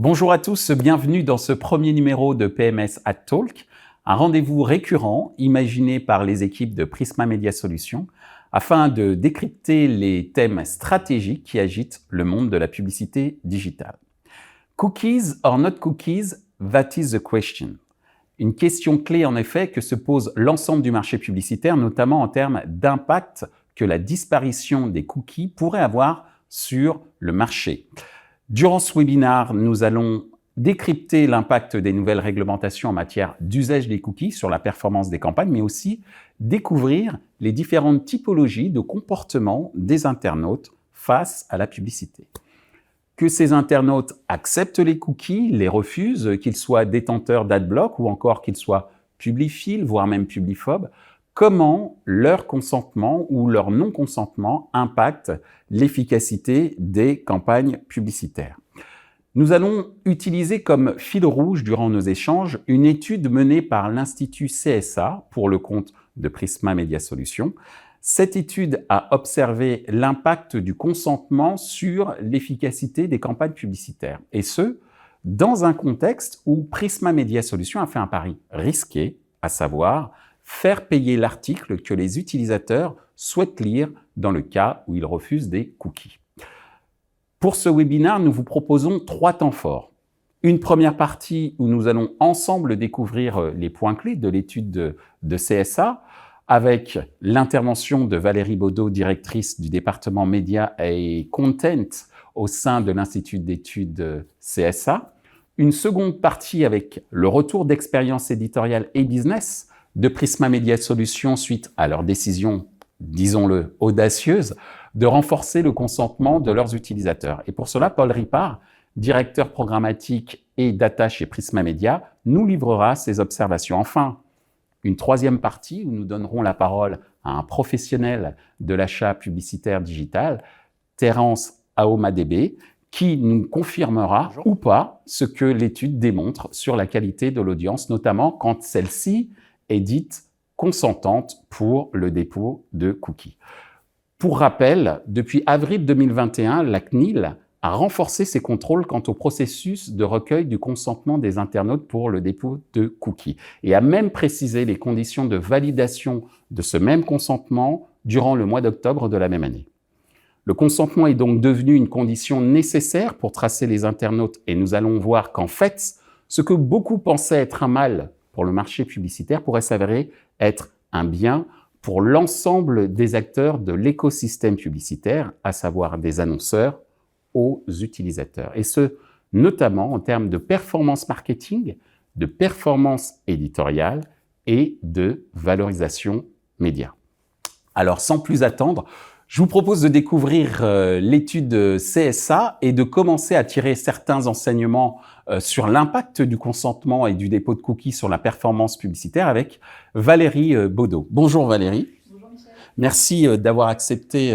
Bonjour à tous, bienvenue dans ce premier numéro de PMS at Talk, un rendez-vous récurrent imaginé par les équipes de Prisma Media Solutions afin de décrypter les thèmes stratégiques qui agitent le monde de la publicité digitale. Cookies or not cookies, that is the question. Une question clé en effet que se pose l'ensemble du marché publicitaire, notamment en termes d'impact que la disparition des cookies pourrait avoir sur le marché. Durant ce webinaire, nous allons décrypter l'impact des nouvelles réglementations en matière d'usage des cookies sur la performance des campagnes, mais aussi découvrir les différentes typologies de comportement des internautes face à la publicité. Que ces internautes acceptent les cookies, les refusent, qu'ils soient détenteurs d'adblock ou encore qu'ils soient publiphiles, voire même publiphobes, comment leur consentement ou leur non-consentement impacte l'efficacité des campagnes publicitaires. Nous allons utiliser comme fil rouge durant nos échanges une étude menée par l'Institut CSA pour le compte de Prisma Media Solutions. Cette étude a observé l'impact du consentement sur l'efficacité des campagnes publicitaires, et ce, dans un contexte où Prisma Media Solutions a fait un pari risqué, à savoir faire payer l'article que les utilisateurs souhaitent lire dans le cas où ils refusent des cookies. Pour ce webinaire, nous vous proposons 3 temps forts. Une première partie où nous allons ensemble découvrir les points clés de l'étude de CSA, avec l'intervention de Valérie Baudot, directrice du département Média et Content au sein de l'Institut d'études CSA. Une seconde partie avec le retour d'expérience éditoriale et business de Prisma Media Solutions suite à leur décision, disons-le, audacieuse, de renforcer le consentement de leurs utilisateurs. Et pour cela, Paul Ripard, directeur programmatique et data chez Prisma Media, nous livrera ses observations. Enfin, une troisième partie où nous donnerons la parole à un professionnel de l'achat publicitaire digital, Terence Aomadebe, qui nous confirmera ou pas ce que l'étude démontre sur la qualité de l'audience, notamment quand celle-ci est dite consentante pour le dépôt de cookies. Pour rappel, depuis avril 2021, la CNIL a renforcé ses contrôles quant au processus de recueil du consentement des internautes pour le dépôt de cookies et a même précisé les conditions de validation de ce même consentement durant le mois d'octobre de la même année. Le consentement est donc devenu une condition nécessaire pour tracer les internautes et nous allons voir qu'en fait, ce que beaucoup pensaient être un mal pour le marché publicitaire pourrait s'avérer être un bien pour l'ensemble des acteurs de l'écosystème publicitaire, à savoir des annonceurs aux utilisateurs. Et ce, notamment en termes de performance marketing, de performance éditoriale et de valorisation média. Alors, sans plus attendre, je vous propose de découvrir l'étude CSA et de commencer à tirer certains enseignements sur l'impact du consentement et du dépôt de cookies sur la performance publicitaire avec Valérie Baudot. Bonjour Valérie. Bonjour Michel. Merci d'avoir accepté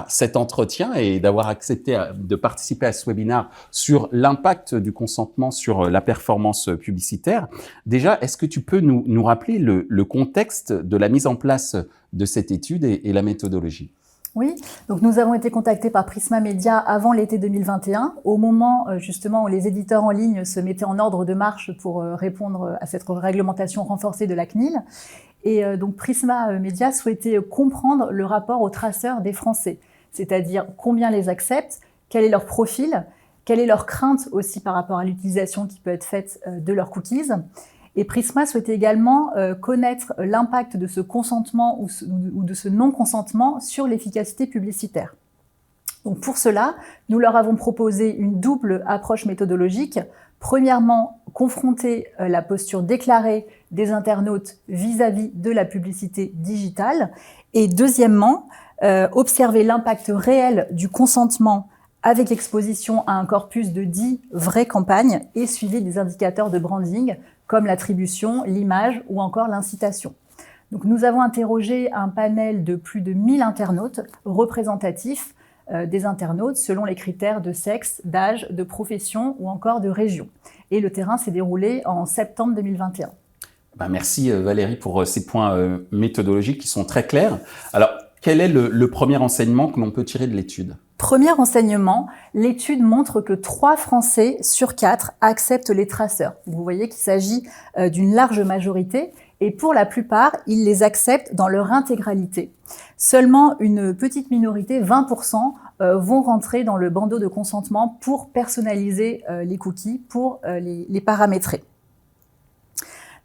cet entretien et d'avoir accepté de participer à ce webinaire sur l'impact du consentement sur la performance publicitaire. Déjà, est-ce que tu peux nous rappeler le contexte de la mise en place de cette étude et la méthodologie ? Oui, donc nous avons été contactés par Prisma Media avant l'été 2021, au moment justement où les éditeurs en ligne se mettaient en ordre de marche pour répondre à cette réglementation renforcée de la CNIL. Et donc Prisma Media souhaitait comprendre le rapport aux traceurs des Français, c'est-à-dire combien les acceptent, quel est leur profil, quelle est leur crainte aussi par rapport à l'utilisation qui peut être faite de leurs cookies. Et Prisma souhaitait également connaître l'impact de ce consentement ou de ce non-consentement sur l'efficacité publicitaire. Donc pour cela, nous leur avons proposé une double approche méthodologique. Premièrement, confronter la posture déclarée des internautes vis-à-vis de la publicité digitale. Et deuxièmement, observer l'impact réel du consentement avec l'exposition à un corpus de 10 vraies campagnes et suivi des indicateurs de branding comme l'attribution, l'image ou encore l'incitation. Donc nous avons interrogé un panel de plus de 1000 internautes représentatifs des internautes selon les critères de sexe, d'âge, de profession ou encore de région. Et le terrain s'est déroulé en septembre 2021. Merci Valérie pour ces points méthodologiques qui sont très clairs. Alors, quel est le premier enseignement que l'on peut tirer de l'étude ? Premier renseignement, l'étude montre que 3 Français sur 4 acceptent les traceurs. Vous voyez qu'il s'agit d'une large majorité et pour la plupart, ils les acceptent dans leur intégralité. Seulement une petite minorité, 20%, vont rentrer dans le bandeau de consentement pour personnaliser les cookies, pour les paramétrer.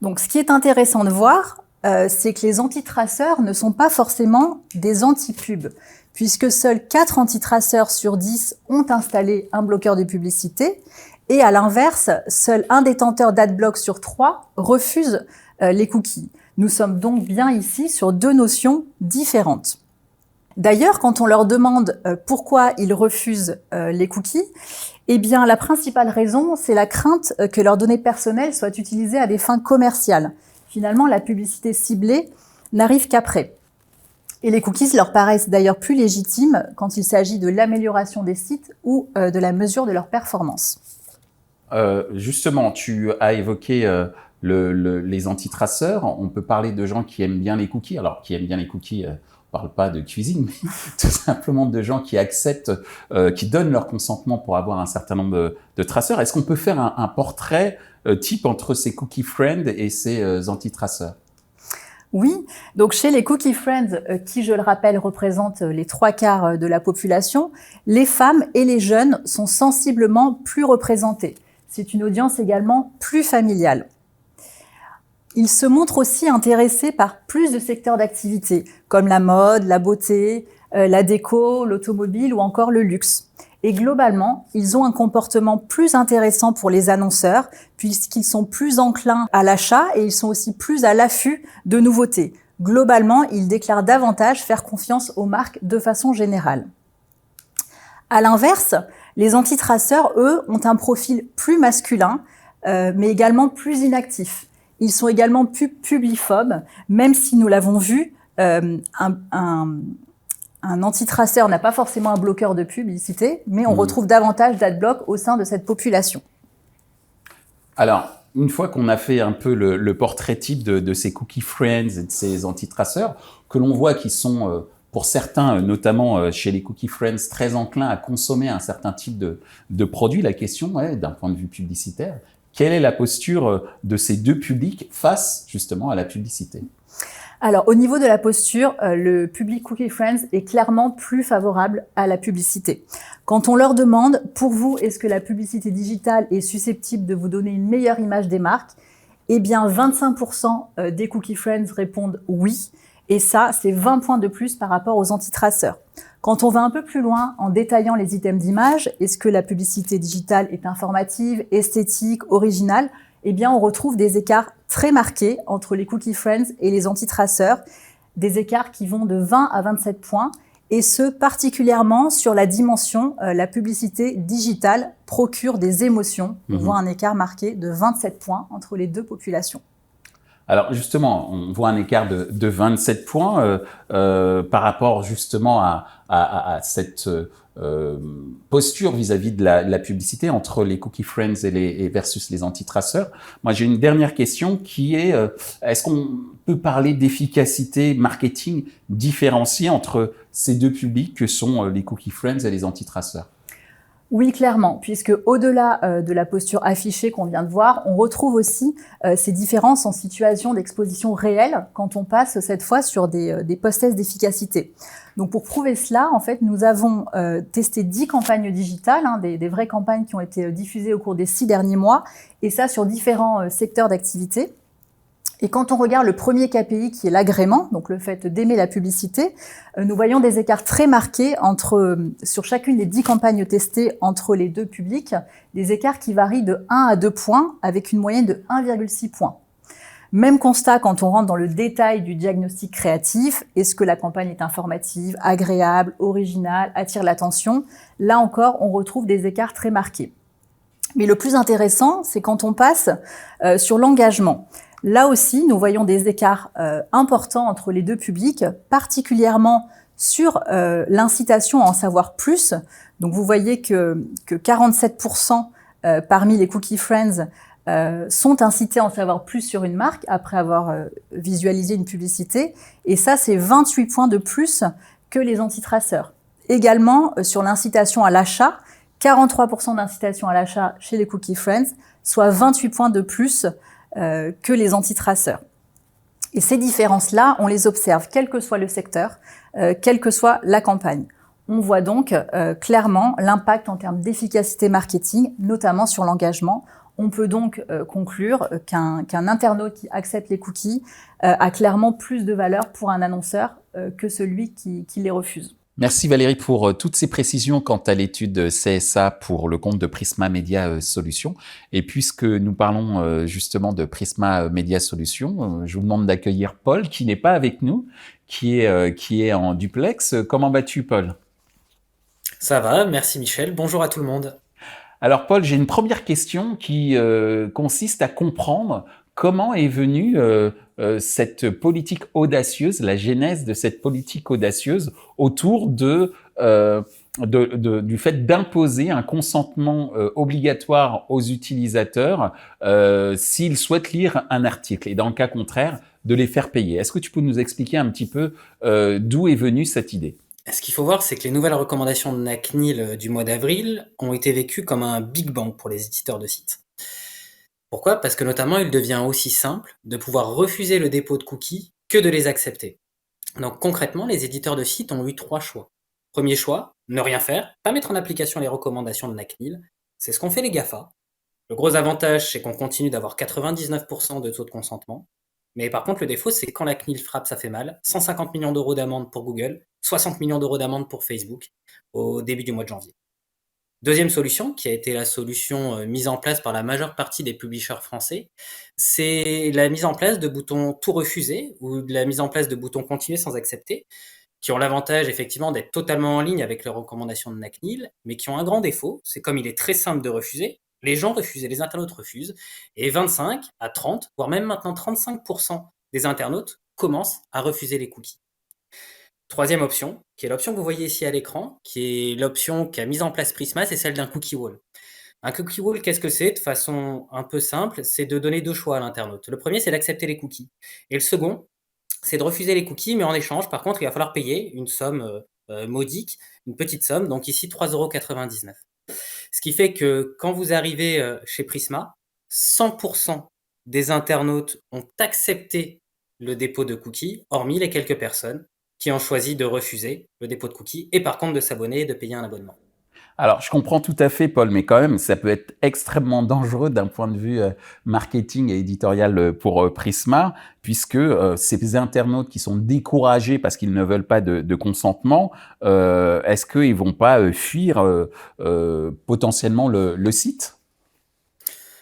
Donc ce qui est intéressant de voir, c'est que les antitraceurs ne sont pas forcément des anti-pubs, puisque seuls 4 antitraceurs sur 10 ont installé un bloqueur de publicité, et à l'inverse, seul un détenteur d'Adblock sur 3 refuse les cookies. Nous sommes donc bien ici sur 2 notions différentes. D'ailleurs, quand on leur demande pourquoi ils refusent les cookies, eh bien, la principale raison, c'est la crainte que leurs données personnelles soient utilisées à des fins commerciales. Finalement, la publicité ciblée n'arrive qu'après. Et les cookies leur paraissent d'ailleurs plus légitimes quand il s'agit de l'amélioration des sites ou de la mesure de leur performance. Justement, tu as évoqué les antitraceurs. On peut parler de gens qui aiment bien les cookies. Alors, qui aiment bien les cookies, on ne parle pas de cuisine, mais tout simplement de gens qui acceptent, qui donnent leur consentement pour avoir un certain nombre de traceurs. Est-ce qu'on peut faire un portrait type entre ces cookie friends et ces antitraceurs? Oui, donc chez les cookie friends, qui je le rappelle représentent les 3/4 de la population, les femmes et les jeunes sont sensiblement plus représentés. C'est une audience également plus familiale. Ils se montrent aussi intéressés par plus de secteurs d'activité, comme la mode, la beauté, la déco, l'automobile ou encore le luxe. Et globalement, ils ont un comportement plus intéressant pour les annonceurs, puisqu'ils sont plus enclins à l'achat et ils sont aussi plus à l'affût de nouveautés. Globalement, ils déclarent davantage faire confiance aux marques de façon générale. À l'inverse, les antitraceurs, eux, ont un profil plus masculin, mais également plus inactif. Ils sont également plus publiphobes, même si nous l'avons vu, un antitraceur n'a pas forcément un bloqueur de publicité, mais on retrouve davantage d'adblock au sein de cette population. Alors, une fois qu'on a fait un peu le portrait type de ces cookie friends et de ces antitraceurs, que l'on voit qu'ils sont, pour certains, notamment chez les cookie friends, très enclins à consommer un certain type de produit, la question est, d'un point de vue publicitaire, quelle est la posture de ces 2 publics face justement à la publicité? Alors, au niveau de la posture, le public Cookie Friends est clairement plus favorable à la publicité. Quand on leur demande, pour vous, est-ce que la publicité digitale est susceptible de vous donner une meilleure image des marques? Eh bien, 25% des Cookie Friends répondent oui. Et ça, c'est 20 points de plus par rapport aux antitraceurs. Quand on va un peu plus loin en détaillant les items d'image, est-ce que la publicité digitale est informative, esthétique, originale? Eh bien, on retrouve des écarts très marqués entre les cookie friends et les antitraceurs, des écarts qui vont de 20 à 27 points, et ce, particulièrement sur la dimension, la publicité digitale procure des émotions. On voit un écart marqué de 27 points entre les 2 populations. Alors justement, on voit un écart de 27 points par rapport justement à cette posture vis-à-vis de la publicité entre les cookie friends et versus les antitraceurs. Moi, j'ai une dernière question qui est, est-ce qu'on peut parler d'efficacité marketing différenciée entre ces 2 publics que sont les cookie friends et les antitraceurs? Oui, clairement, puisque au-delà de la posture affichée qu'on vient de voir, on retrouve aussi ces différences en situation d'exposition réelle quand on passe cette fois sur des post-tests d'efficacité. Donc pour prouver cela, en fait, nous avons testé 10 campagnes digitales, des vraies campagnes qui ont été diffusées au cours des 6 derniers mois, et ça sur différents secteurs d'activité. Et quand on regarde le premier KPI qui est l'agrément, donc le fait d'aimer la publicité, nous voyons des écarts très marqués sur chacune des 10 campagnes testées entre les 2 publics, des écarts qui varient de 1 à 2 points avec une moyenne de 1,6 points. Même constat quand on rentre dans le détail du diagnostic créatif. Est-ce que la campagne est informative, agréable, originale, attire l'attention? Là encore, on retrouve des écarts très marqués. Mais le plus intéressant, c'est quand on passe sur l'engagement. Là aussi, nous voyons des écarts importants entre les 2 publics, particulièrement sur l'incitation à en savoir plus. Donc vous voyez que 47% parmi les cookie friends sont incités à en savoir plus sur une marque après avoir visualisé une publicité. Et ça, c'est 28 points de plus que les antitraceurs. Également, sur l'incitation à l'achat, 43% d'incitation à l'achat chez les Cookie Friends, soit 28 points de plus que les antitraceurs. Et ces différences-là, on les observe quel que soit le secteur, quelle que soit la campagne. On voit donc clairement l'impact en termes d'efficacité marketing, notamment sur l'engagement. On peut donc conclure qu'un internaute qui accepte les cookies a clairement plus de valeur pour un annonceur que celui qui les refuse. Merci Valérie pour toutes ces précisions quant à l'étude CSA pour le compte de Prisma Media Solutions. Et puisque nous parlons justement de Prisma Media Solutions, je vous demande d'accueillir Paul qui n'est pas avec nous, qui est en duplex. Comment vas-tu Paul ? Ça va, merci Michel. Bonjour à tout le monde. Alors Paul, j'ai une première question qui consiste à comprendre comment est venue cette politique audacieuse, la genèse de cette politique audacieuse autour du fait d'imposer un consentement obligatoire aux utilisateurs s'ils souhaitent lire un article et dans le cas contraire, de les faire payer. Est-ce que tu peux nous expliquer un petit peu d'où est venue cette idée ? Ce qu'il faut voir, c'est que les nouvelles recommandations de la CNIL du mois d'avril ont été vécues comme un big bang pour les éditeurs de sites. Pourquoi ? Parce que notamment, il devient aussi simple de pouvoir refuser le dépôt de cookies que de les accepter. Donc concrètement, les éditeurs de sites ont eu 3 choix. Premier choix, ne rien faire, pas mettre en application les recommandations de la CNIL. C'est ce qu'ont fait les GAFA. Le gros avantage, c'est qu'on continue d'avoir 99% de taux de consentement. Mais par contre, le défaut, c'est que quand la CNIL frappe, ça fait mal. 150 millions d'euros d'amende pour Google, 60 millions d'euros d'amende pour Facebook au début du mois de janvier. Deuxième solution, qui a été la solution mise en place par la majeure partie des publishers français, c'est la mise en place de boutons tout refuser ou de la mise en place de boutons continuer sans accepter, qui ont l'avantage effectivement d'être totalement en ligne avec les recommandations de la CNIL, mais qui ont un grand défaut, c'est comme il est très simple de refuser, les gens refusent et les internautes refusent, et 25 à 30, voire même maintenant 35% des internautes commencent à refuser les cookies. Troisième option, qui est l'option que vous voyez ici à l'écran, qui est l'option qu'a mise en place Prisma, c'est celle d'un cookie wall. Un cookie wall, qu'est-ce que c'est ? De façon un peu simple, c'est de donner 2 choix à l'internaute. Le premier, c'est d'accepter les cookies. Et le second, c'est de refuser les cookies, mais en échange, par contre, il va falloir payer une somme modique, une petite somme, donc ici 3,99 €. Ce qui fait que quand vous arrivez chez Prisma, 100% des internautes ont accepté le dépôt de cookies, hormis les quelques personnes qui ont choisi de refuser le dépôt de cookies et par contre de s'abonner et de payer un abonnement. Alors, je comprends tout à fait, Paul, mais quand même, ça peut être extrêmement dangereux d'un point de vue marketing et éditorial pour Prisma, puisque ces internautes qui sont découragés parce qu'ils ne veulent pas de consentement, est-ce qu'ils vont pas fuir potentiellement le site ?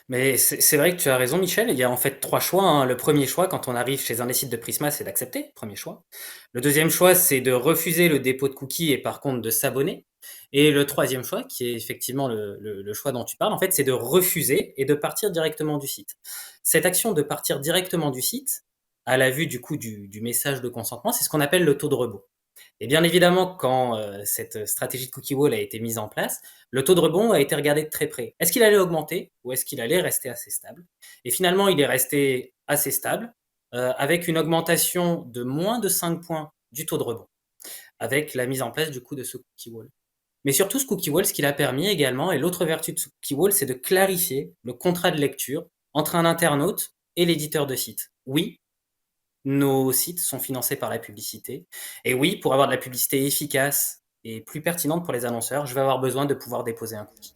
Mais c'est vrai que tu as raison, Michel. Il y a en fait 3 choix, hein. Le premier choix, quand on arrive chez un des sites de Prisma, c'est d'accepter, premier choix. Le deuxième choix, c'est de refuser le dépôt de cookies et par contre de s'abonner. Et le troisième choix, qui est effectivement le choix dont tu parles, en fait, c'est de refuser et de partir directement du site. Cette action de partir directement du site, à la vue du coup du message de consentement, c'est ce qu'on appelle le taux de rebond. Et bien évidemment, quand cette stratégie de cookie wall a été mise en place, le taux de rebond a été regardé de très près. Est-ce qu'il allait augmenter ou est-ce qu'il allait rester assez stable ? Et finalement, il est resté assez stable, avec une augmentation de moins de 5 points du taux de rebond, avec la mise en place du coup de ce cookie wall. Mais surtout, ce cookie wall, ce qu'il a permis également, et l'autre vertu de ce cookie wall, c'est de clarifier le contrat de lecture entre un internaute et l'éditeur de site. Oui, nos sites sont financés par la publicité. Et oui, pour avoir de la publicité efficace et plus pertinente pour les annonceurs, je vais avoir besoin de pouvoir déposer un cookie.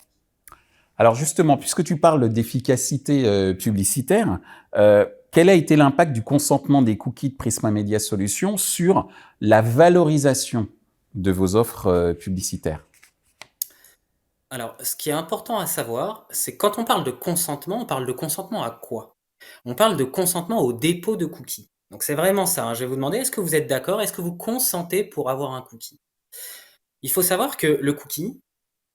Alors justement, puisque tu parles d'efficacité publicitaire, quel a été l'impact du consentement des cookies de Prisma Media Solutions sur la valorisation de vos offres publicitaires ? Alors, ce qui est important à savoir, c'est quand on parle de consentement à quoi ? On parle de consentement au dépôt de cookies. Donc c'est vraiment ça, hein. Je vais vous demander, est-ce que vous êtes d'accord ? Est-ce que vous consentez pour avoir un cookie ? Il faut savoir que le cookie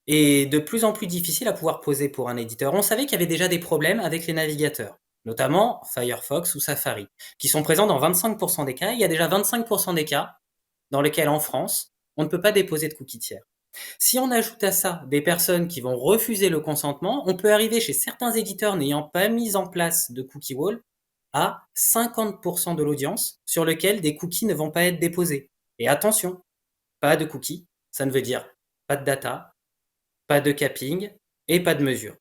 est de plus en plus difficile à pouvoir poser pour un éditeur. On savait qu'il y avait déjà des problèmes avec les navigateurs, notamment Firefox ou Safari, qui sont présents dans 25% des cas. Il y a déjà 25% des cas dans lesquels, en France, on ne peut pas déposer de cookies tiers. Si on ajoute à ça des personnes qui vont refuser le consentement, on peut arriver chez certains éditeurs n'ayant pas mis en place de cookie wall à 50% de l'audience sur lequel des cookies ne vont pas être déposés. Et attention, pas de cookies ça ne veut dire pas de data, pas de capping et pas de mesure.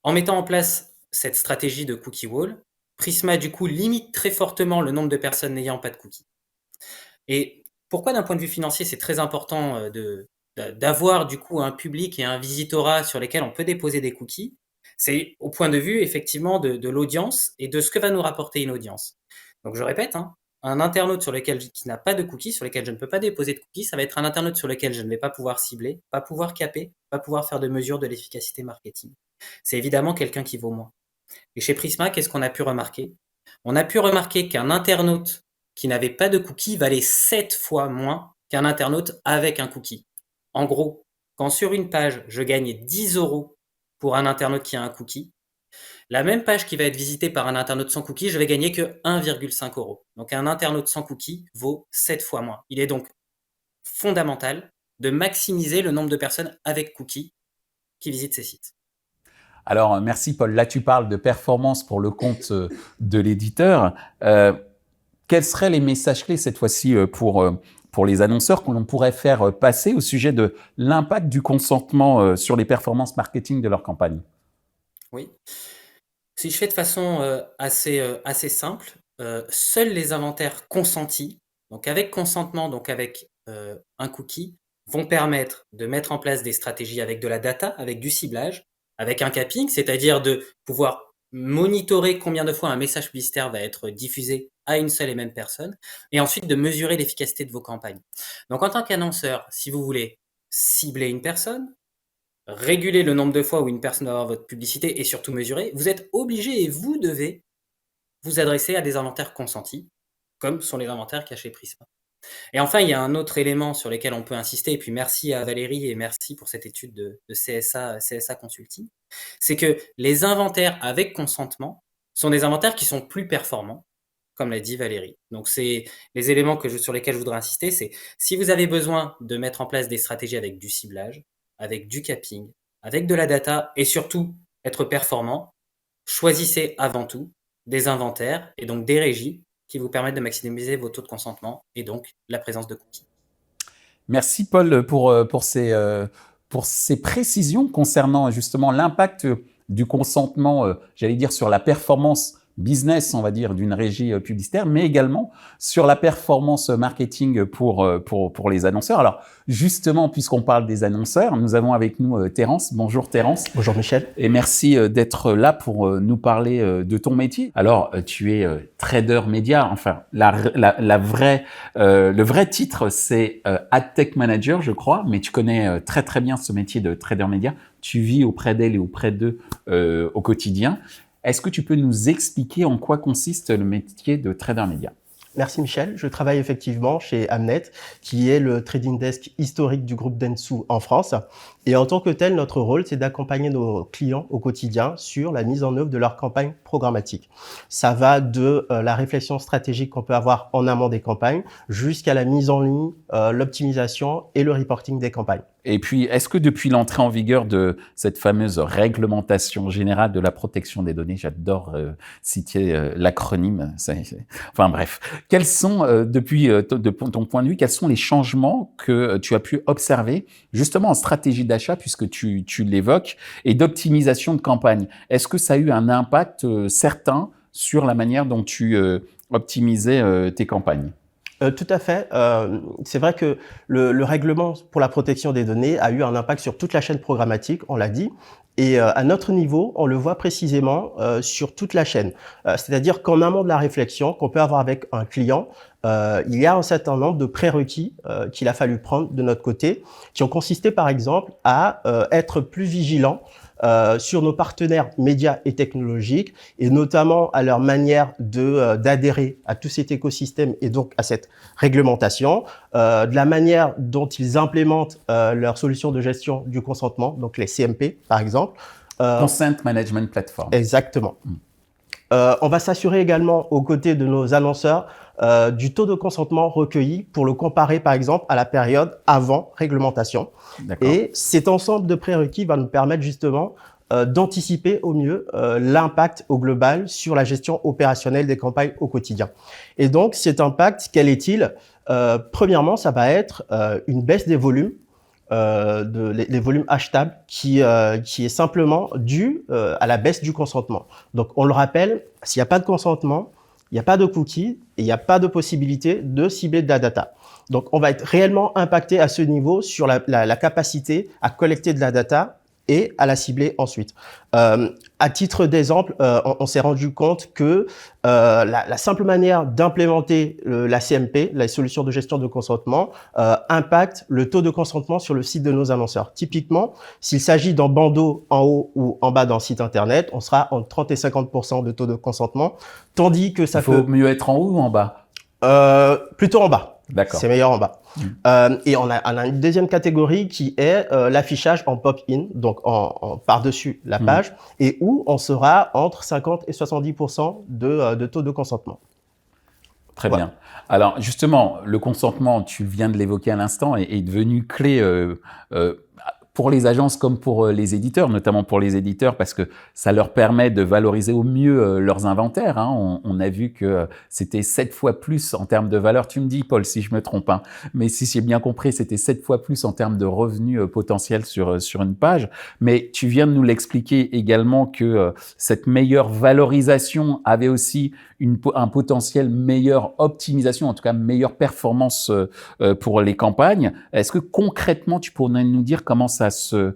En mettant en place cette stratégie de cookie wall, Prisma du coup limite très fortement le nombre de personnes n'ayant pas de cookies. Et pourquoi d'un point de vue financier c'est très important d'avoir du coup un public et un visitorat sur lesquels on peut déposer des cookies? C'est au point de vue effectivement de l'audience et de ce que va nous rapporter une audience. Donc je répète, hein, un internaute qui n'a pas de cookies, sur lequel je ne peux pas déposer de cookies, ça va être un internaute sur lequel je ne vais pas pouvoir cibler, pas pouvoir capper, pas pouvoir faire de mesure de l'efficacité marketing. C'est évidemment quelqu'un qui vaut moins. Et chez Prisma, qu'est-ce qu'on a pu remarquer? On a pu remarquer qu'un internaute qui n'avait pas de cookie valait 7 fois moins qu'un internaute avec un cookie. En gros, quand sur une page, je gagne 10 € pour un internaute qui a un cookie, la même page qui va être visitée par un internaute sans cookie, je vais gagner que 1,5 €. Donc un internaute sans cookie vaut 7 fois moins. Il est donc fondamental de maximiser le nombre de personnes avec cookie qui visitent ces sites. Alors, merci Paul. Là, tu parles de performance pour le compte de l'éditeur. Quels seraient les messages clés cette fois-ci pour les annonceurs que l'on pourrait faire passer au sujet de l'impact du consentement sur les performances marketing de leur campagne? Oui. Si je fais de façon assez simple, seuls les inventaires consentis, donc avec consentement, donc avec un cookie, vont permettre de mettre en place des stratégies avec de la data, avec du ciblage, avec un capping, c'est-à-dire de pouvoir monitorer combien de fois un message publicitaire va être diffusé à une seule et même personne, et ensuite de mesurer l'efficacité de vos campagnes. Donc en tant qu'annonceur, si vous voulez cibler une personne, réguler le nombre de fois où une personne va voir votre publicité et surtout mesurer, vous êtes obligé et vous devez vous adresser à des inventaires consentis, comme sont les inventaires cachés Prisma. Et enfin, il y a un autre élément sur lequel on peut insister, et puis merci à Valérie et merci pour cette étude de CSA Consulting, c'est que les inventaires avec consentement sont des inventaires qui sont plus performants, comme l'a dit Valérie. Donc c'est les éléments sur lesquels je voudrais insister, c'est si vous avez besoin de mettre en place des stratégies avec du ciblage, avec du capping, avec de la data et surtout être performant, choisissez avant tout des inventaires et donc des régies qui vous permettent de maximiser vos taux de consentement et donc la présence de cookies. Merci Paul pour ces précisions concernant justement l'impact du consentement, j'allais dire, sur la performance business, on va dire, d'une régie publicitaire, mais également sur la performance marketing pour les annonceurs. Alors, justement, puisqu'on parle des annonceurs, nous avons avec nous Terence. Bonjour Terence. Bonjour Michel. Et merci d'être là pour nous parler de ton métier. Alors, tu es trader média. Enfin, le vrai titre, c'est AdTech Manager, je crois, mais tu connais très très bien ce métier de trader média. Tu vis auprès d'elle et auprès d'eux au quotidien. Est-ce que tu peux nous expliquer en quoi consiste le métier de trader média? Merci Michel. Je travaille effectivement chez Amnet, qui est le trading desk historique du groupe Dentsu en France. Et en tant que tel, notre rôle, c'est d'accompagner nos clients au quotidien sur la mise en œuvre de leur campagne programmatique. Ça va de la réflexion stratégique qu'on peut avoir en amont des campagnes jusqu'à la mise en ligne, l'optimisation et le reporting des campagnes. Et puis, est-ce que depuis l'entrée en vigueur de cette fameuse réglementation générale de la protection des données, j'adore citer l'acronyme, enfin bref, quels sont, depuis ton point de vue, quels sont les changements que tu as pu observer justement en stratégie d'achat, puisque tu l'évoques, et d'optimisation de campagne? Est-ce que ça a eu un impact certain sur la manière dont tu optimisais tes campagnes? Tout à fait. C'est vrai que le règlement pour la protection des données a eu un impact sur toute la chaîne programmatique, on l'a dit. Et à notre niveau, on le voit précisément sur toute la chaîne. C'est-à-dire qu'en amont de la réflexion qu'on peut avoir avec un client, il y a un certain nombre de prérequis qu'il a fallu prendre de notre côté, qui ont consisté par exemple à être plus vigilant sur nos partenaires médias et technologiques, et notamment à leur manière d'adhérer à tout cet écosystème et donc à cette réglementation, de la manière dont ils implémentent leurs solutions de gestion du consentement, donc les CMP par exemple. Consent Management Platform. Exactement. On va s'assurer également aux côtés de nos annonceurs du taux de consentement recueilli pour le comparer par exemple à la période avant réglementation. Et cet ensemble de prérequis va nous permettre justement d'anticiper au mieux l'impact au global sur la gestion opérationnelle des campagnes au quotidien. Et donc cet impact, quel est-il? Premièrement, ça va être une baisse des volumes les volumes achetables qui est simplement dû à la baisse du consentement. Donc, on le rappelle, s'il n'y a pas de consentement, il n'y a pas de cookies et il n'y a pas de possibilité de cibler de la data. Donc, on va être réellement impacté à ce niveau sur la capacité à collecter de la data et à la cibler ensuite. À titre d'exemple, on s'est rendu compte que la simple manière d'implémenter la CMP, la solution de gestion de consentement, impacte le taux de consentement sur le site de nos annonceurs. Typiquement, s'il s'agit d'un bandeau en haut ou en bas d'un site internet, on sera entre 30 et 50% de taux de consentement, tandis que ça Il faut mieux être en haut ou en bas? Plutôt en bas. D'accord. C'est meilleur en bas. Et on a une deuxième catégorie qui est l'affichage en pop-in, donc en par-dessus la page, et où on sera entre 50 et 70% de taux de consentement. Très bien. Alors justement, le consentement, tu viens de l'évoquer à l'instant, est devenu clé pour les agences comme pour les éditeurs, notamment pour les éditeurs, parce que ça leur permet de valoriser au mieux leurs inventaires. Hein. On a vu que c'était 7 fois plus en termes de valeur. Tu me dis, Paul, si je me trompe, hein. Mais si j'ai bien compris, c'était 7 fois plus en termes de revenus potentiels sur une page. Mais tu viens de nous l'expliquer également que cette meilleure valorisation avait aussi un potentiel meilleure optimisation, en tout cas meilleure performance pour les campagnes. Est-ce que concrètement, tu pourrais nous dire comment ça se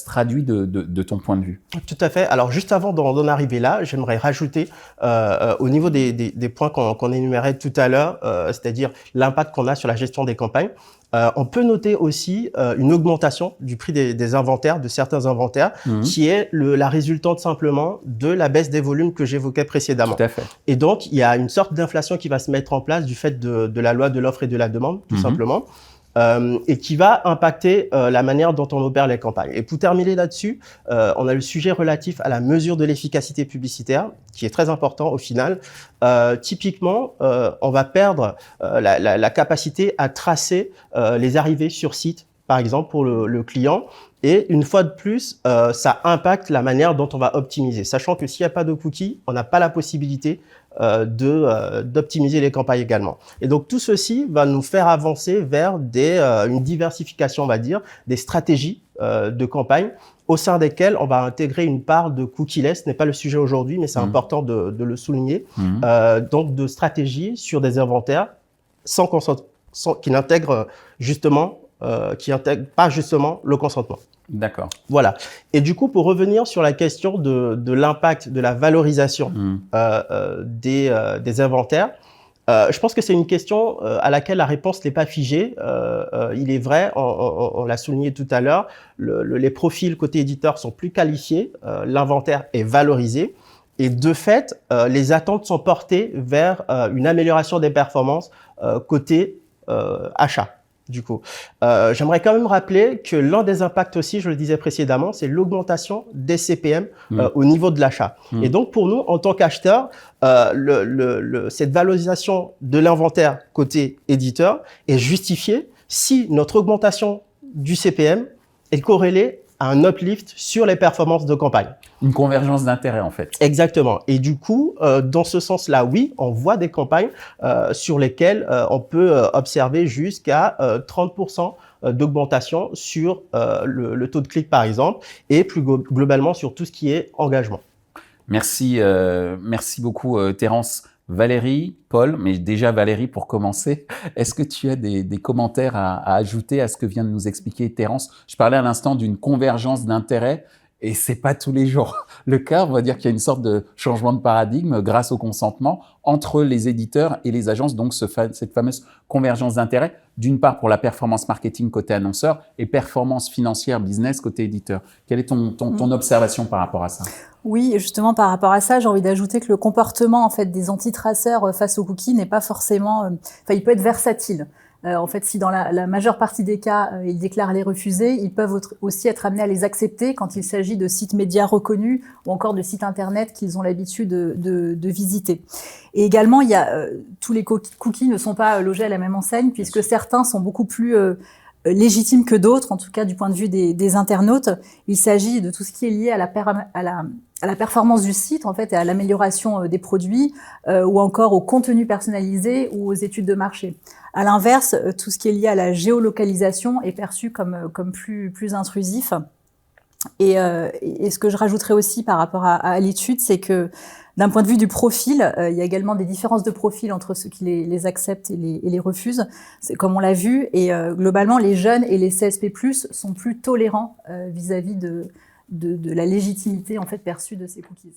traduit de ton point de vue? Tout à fait. Alors, juste avant d'en arriver là, j'aimerais rajouter au niveau des points qu'on énumérait tout à l'heure, c'est-à-dire l'impact qu'on a sur la gestion des campagnes. On peut noter aussi une augmentation du prix des inventaires, de certains inventaires, qui est la résultante simplement de la baisse des volumes que j'évoquais précédemment. Tout à fait. Et donc, il y a une sorte d'inflation qui va se mettre en place du fait de la loi de l'offre et de la demande, tout simplement. Et qui va impacter la manière dont on opère les campagnes. Et pour terminer là-dessus, on a le sujet relatif à la mesure de l'efficacité publicitaire, qui est très important au final. Typiquement, on va perdre la capacité à tracer les arrivées sur site, par exemple, pour le client. Et une fois de plus, ça impacte la manière dont on va optimiser. Sachant que s'il n'y a pas de cookies, on n'a pas la possibilité d'optimiser les campagnes également. Et donc, tout ceci va nous faire avancer vers une diversification, on va dire, des stratégies de campagne au sein desquelles on va intégrer une part de cookieless. Ce n'est pas le sujet aujourd'hui, mais c'est important de le souligner. Donc, de stratégies sur des inventaires qui n'intègrent justement pas justement le consentement. D'accord. Voilà. Et du coup, pour revenir sur la question de l'impact de la valorisation des inventaires, je pense que c'est une question à laquelle la réponse n'est pas figée. Il est vrai, on l'a souligné tout à l'heure, les profils côté éditeur sont plus qualifiés, l'inventaire est valorisé. Et de fait, les attentes sont portées vers une amélioration des performances côté achat. Du coup, j'aimerais quand même rappeler que l'un des impacts aussi, je le disais précédemment, c'est l'augmentation des CPM au niveau de l'achat. Et donc, pour nous, en tant qu'acheteurs, cette valorisation de l'inventaire côté éditeur est justifiée si notre augmentation du CPM est corrélée à un uplift sur les performances de campagne. Une convergence d'intérêts, en fait. Exactement. Et du coup, dans ce sens-là, oui, on voit des campagnes sur lesquelles on peut observer jusqu'à 30% d'augmentation sur le taux de clic, par exemple, et plus globalement sur tout ce qui est engagement. Merci beaucoup, Terence. Valérie, Paul, mais déjà Valérie pour commencer, est-ce que tu as des commentaires à ajouter à ce que vient de nous expliquer Terence? Je parlais à l'instant d'une convergence d'intérêts et c'est pas tous les jours le cas. On va dire qu'il y a une sorte de changement de paradigme grâce au consentement entre les éditeurs et les agences. Donc cette fameuse convergence d'intérêts, d'une part pour la performance marketing côté annonceur et performance financière business côté éditeur. Quelle est ton observation par rapport à ça? Oui, justement, par rapport à ça, j'ai envie d'ajouter que le comportement, en fait, des anti-traceurs face aux cookies n'est pas forcément, il peut être versatile. En fait, si dans la majeure partie des cas, ils déclarent les refuser, ils peuvent aussi être amenés à les accepter quand il s'agit de sites médias reconnus ou encore de sites internet qu'ils ont l'habitude de visiter. Et également, tous les cookies ne sont pas logés à la même enseigne puisque certains sont beaucoup plus légitimes que d'autres, en tout cas du point de vue des internautes. Il s'agit de tout ce qui est lié à à la performance du site en fait et à l'amélioration des produits ou encore au contenu personnalisé ou aux études de marché. À l'inverse, tout ce qui est lié à la géolocalisation est perçu comme plus intrusif. Et ce que je rajouterais aussi par rapport à l'étude, c'est que d'un point de vue du profil, il y a également des différences de profil entre ceux qui les acceptent et les refusent, c'est comme on l'a vu. Et globalement, les jeunes et les CSP+, sont plus tolérants vis-à-vis de la légitimité en fait perçue de ces cookies.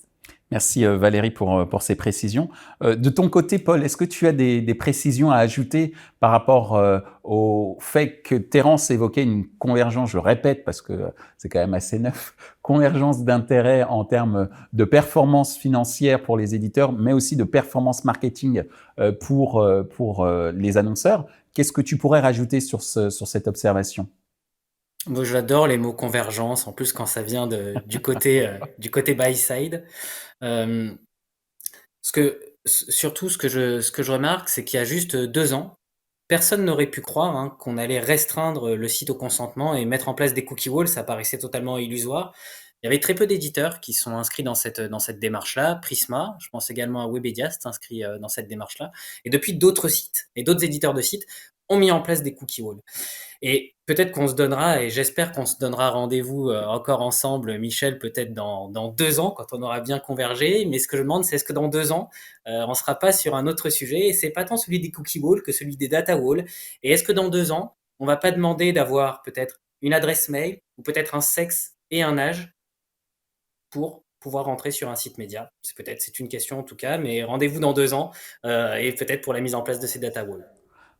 Merci Valérie pour ces précisions. De ton côté, Paul, est-ce que tu as des précisions à ajouter par rapport au fait que Terence évoquait une convergence, je répète parce que c'est quand même assez neuf, convergence d'intérêts en termes de performance financière pour les éditeurs, mais aussi de performance marketing pour les annonceurs. Qu'est-ce que tu pourrais rajouter sur cette observation ? Moi, j'adore les mots convergence, en plus quand ça vient du côté buy side. Surtout ce que je remarque, c'est qu'il y a juste 2 ans, personne n'aurait pu croire qu'on allait restreindre le site au consentement et mettre en place des cookie walls, ça paraissait totalement illusoire. Il y avait très peu d'éditeurs qui sont inscrits dans cette démarche-là. Prisma, je pense également à Webedia, c'est inscrit dans cette démarche-là. Et depuis, d'autres sites et d'autres éditeurs de sites ont mis en place des cookie walls. Et peut-être qu'on se donnera, et j'espère qu'on se donnera rendez-vous encore ensemble, Michel, peut-être dans 2 ans, quand on aura bien convergé. Mais ce que je demande, c'est est-ce que dans 2 ans, on ne sera pas sur un autre sujet, et c'est pas tant celui des cookie walls que celui des data walls. Et est-ce que dans 2 ans, on va pas demander d'avoir peut-être une adresse mail, ou peut-être un sexe et un âge, pour pouvoir rentrer sur un site média? C'est une question en tout cas, mais rendez-vous dans 2 ans, et peut-être pour la mise en place de ces data walls.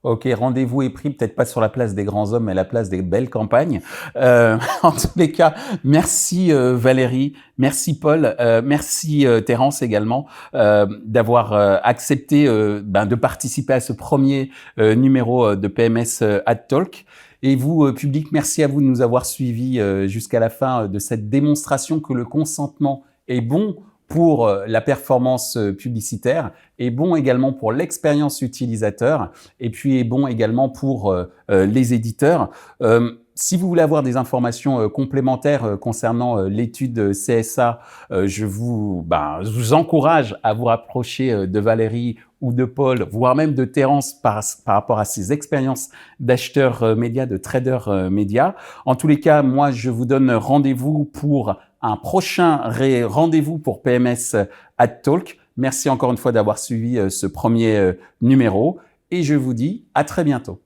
Ok, rendez-vous est pris, peut-être pas sur la place des grands hommes, mais la place des belles campagnes. En tous les cas, merci Valérie, merci Paul, merci Terence également d'avoir accepté de participer à ce premier numéro de PMS AdTalk. Et vous, public, merci à vous de nous avoir suivis jusqu'à la fin de cette démonstration que le consentement est bon pour la performance publicitaire, est bon également pour l'expérience utilisateur et puis est bon également pour les éditeurs. Si vous voulez avoir des informations complémentaires concernant l'étude CSA, je vous encourage à vous rapprocher de Valérie ou de Paul, voire même de Terence par rapport à ses expériences d'acheteurs médias, de traders médias. En tous les cas, moi, je vous donne rendez-vous pour un prochain rendez-vous pour PMS AdTalk. Merci encore une fois d'avoir suivi ce premier numéro et je vous dis à très bientôt.